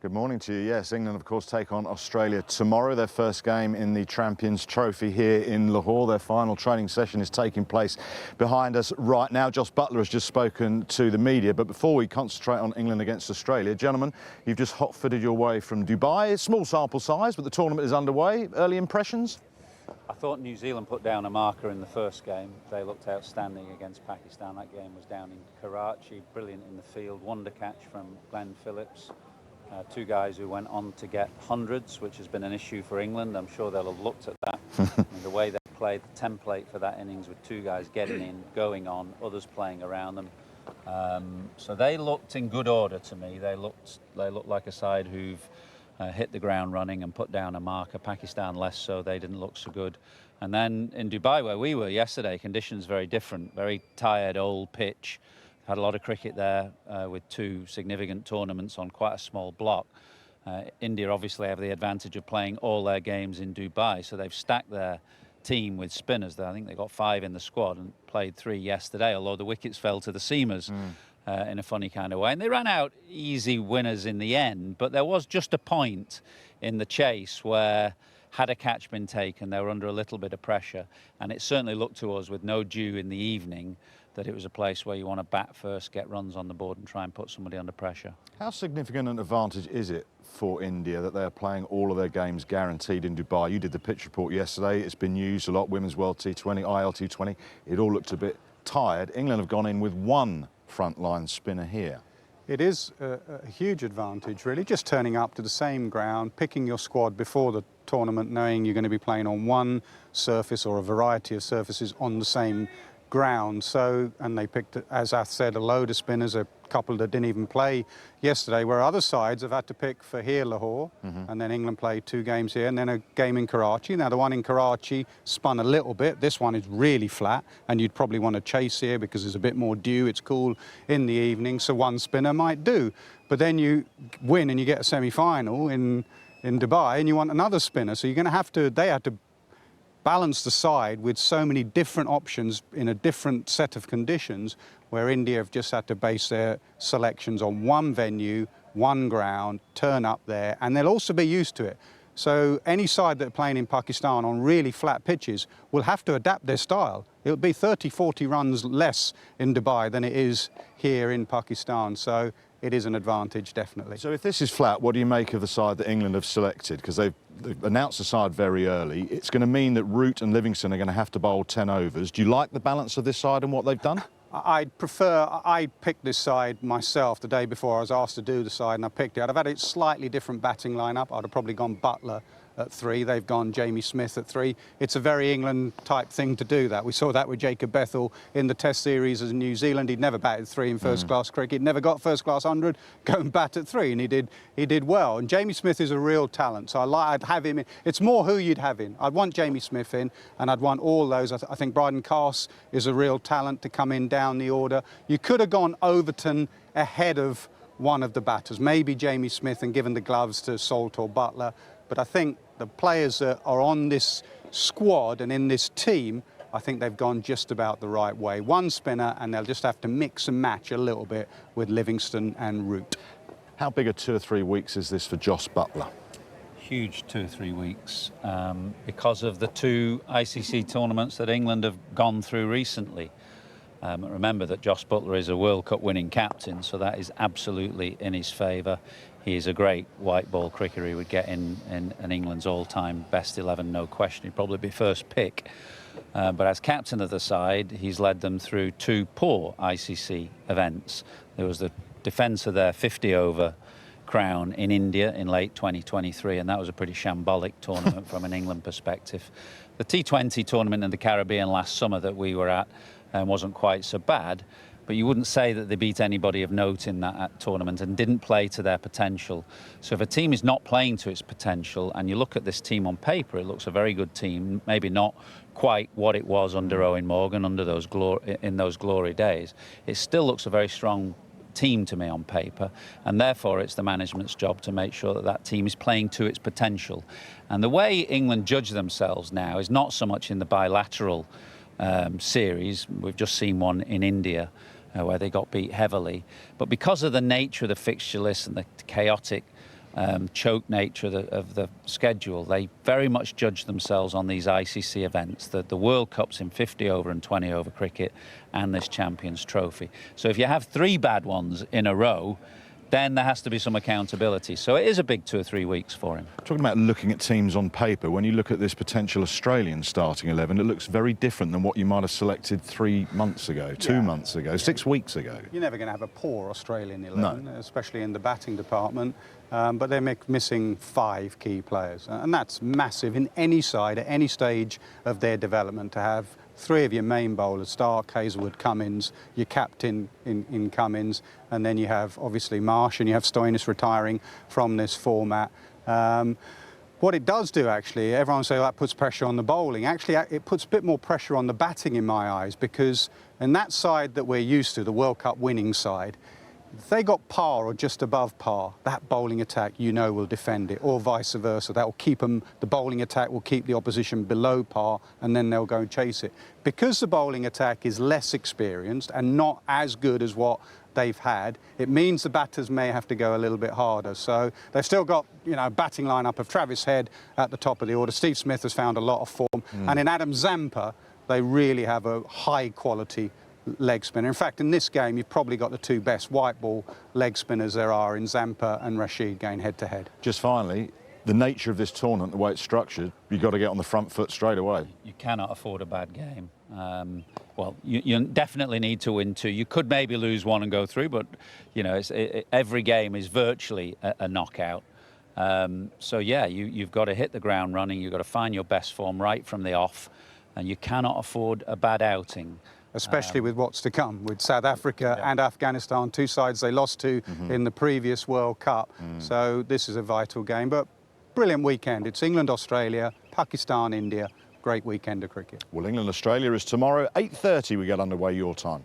Good morning to you. Yes, England, of course, take on Australia tomorrow. Their first game in the Champions Trophy here in Lahore. Their final training session is taking place behind us right now. Jos Buttler has just spoken to the media. But before we concentrate on England against Australia, gentlemen, you've just hot-footed your way from Dubai. Small sample size, but the tournament is underway. Early impressions? I thought New Zealand put down a marker in the first game. They looked outstanding against Pakistan. That game was down in Karachi. Brilliant in the field. Wonder catch from Glenn Phillips. Two guys who went on to get hundreds, which has been an issue for England. I'm sure they'll have looked at that. And the way they played, the template for that innings with two guys getting in, going on, others playing around them. So they looked in good order to me. They looked like a side who've hit the ground running and put down a marker. Pakistan less so. They didn't look so good. And then in Dubai, where we were yesterday, conditions very different. Very tired, old pitch. Had a lot of cricket there with two significant tournaments on quite a small block. India obviously have the advantage of playing all their games in Dubai, so they've stacked their team with spinners. I think they got 5 in the squad and played 3 yesterday, although the wickets fell to the seamers in a funny kind of way. And they ran out easy winners in the end, but there was just a point in the chase where, had a catch been taken, they were under a little bit of pressure. And it certainly looked to us, with no dew in the evening, that it was a place where you want to bat first, get runs on the board and try and put somebody under pressure. How significant an advantage is it for India that they are playing all of their games guaranteed in Dubai? You did the pitch report yesterday. It's been used a lot. Women's World T20, IL-T20. It all looked a bit tired. England have gone in with one frontline spinner here. It is a huge advantage, really, just turning up to the same ground, picking your squad before the tournament, knowing you're going to be playing on one surface or a variety of surfaces on the same ground. So, and they picked, as Ath said, a load of spinners, a couple that didn't even play yesterday, where other sides have had to pick for here, Lahore, and then England played 2 games here and then a game in Karachi. Now, the one in Karachi spun a little bit. This one is really flat, and you'd probably want to chase here because there's a bit more dew. It's cool in the evening, so one spinner might do. But then you win and you get a semi-final in Dubai, and you want another spinner. So you're going to have to, they had to balance the side with so many different options in a different set of conditions, where India have just had to base their selections on one venue, one ground, turn up there, and they'll also be used to it. So any side that are playing in Pakistan on really flat pitches will have to adapt their style. It'll be 30, 40 runs less in Dubai than it is here in Pakistan. So it is an advantage, definitely. So if this is flat, what do you make of the side that England have selected? Because they've announced the side very early. It's going to mean that Root and Livingston are going to have to bowl 10 overs. Do you like the balance of this side and what they've done? I picked this side myself the day before I was asked to do the side, and I picked it. I'd have had a slightly different batting lineup. I'd have probably gone Buttler at 3. They've gone Jamie Smith at 3. It's a very England type thing to do that. We saw that with Jacob Bethell in the Test series as New Zealand. He'd never batted 3 in first class cricket. Never got first class 100. Go and bat at 3, and he did well. And Jamie Smith is a real talent, so I'd have him in. It's more who you'd have in. I'd want Jamie Smith in, and I'd want all those. I think Bryden Carse is a real talent to come in down the order. You could have gone Overton ahead of one of the batters, maybe Jamie Smith, and given the gloves to Salt or Buttler. But I think the players that are on this squad and in this team, I think they've gone just about the right way. One spinner, and they'll just have to mix and match a little bit with Livingston and Root. How big a 2 or 3 weeks is this for Jos Buttler? Huge 2 or 3 weeks because of the 2 ICC tournaments that England have gone through recently. Remember that Jos Buttler is a World Cup winning captain, so that is absolutely in his favour. He is a great white ball cricketer. He would get in England's all-time best 11, no question. He'd probably be first pick. But as captain of the side, he's led them through 2 poor ICC events. There was the defence of their 50-over crown in India in late 2023, and that was a pretty shambolic tournament from an England perspective. The T20 tournament in the Caribbean last summer that we were at wasn't quite so bad, but you wouldn't say that they beat anybody of note in that tournament and didn't play to their potential. So if a team is not playing to its potential, and you look at this team on paper, it looks a very good team, maybe not quite what it was under Owen Morgan, under those glory days. It still looks a very strong team to me on paper, and therefore it's the management's job to make sure that that team is playing to its potential. And the way England judge themselves now is not so much in the bilateral series. We've just seen one in India where they got beat heavily, but because of the nature of the fixture list and the chaotic choke nature of the schedule, they very much judge themselves on these ICC events, the World Cups in 50 over and 20 over cricket and this Champions Trophy. So if you have 3 bad ones in a row, then there has to be some accountability. So it is a big 2 or 3 weeks for him. Talking about looking at teams on paper, when you look at this potential Australian starting 11, it looks very different than what you might have selected 3 months ago, 2 months ago, 6 weeks ago. You're never going to have a poor Australian 11, No. especially in the batting department. But they're missing 5 key players. And that's massive in any side at any stage of their development to have 3 of your main bowlers, Stark, Hazelwood, Cummins, your captain in Cummins, and then you have obviously Marsh and you have Stoinis retiring from this format. What it does do, actually, everyone say, oh, that puts pressure on the bowling. Actually, it puts a bit more pressure on the batting in my eyes, because in that side that we're used to, the World Cup winning side, if they got par or just above par, that bowling attack, you know, will defend it, or vice versa. That will keep them, the bowling attack will keep the opposition below par, and then they'll go and chase it. Because the bowling attack is less experienced and not as good as what they've had, it means the batters may have to go a little bit harder. So they've still got, you know, a batting lineup of Travis Head at the top of the order. Steve Smith has found a lot of form. And in Adam Zampa, they really have a high quality leg spinner. In fact, in this game, you've probably got the 2 best white ball leg spinners there are in Zampa and Rashid going head to head. Just finally, the nature of this tournament, the way it's structured, you've got to get on the front foot straight away. You cannot afford a bad game. Well, you definitely need to win 2. You could maybe lose 1 and go through, but, you know, every game is virtually a knockout. So, yeah, you've got to hit the ground running. You've got to find your best form right from the off, and you cannot afford a bad outing. Especially with what's to come, with South Africa and Afghanistan, 2 sides they lost to in the previous World Cup. So this is a vital game, but brilliant weekend. It's England, Australia, Pakistan, India. Great weekend of cricket. Well, England, Australia is tomorrow, 8:30 we get underway your time.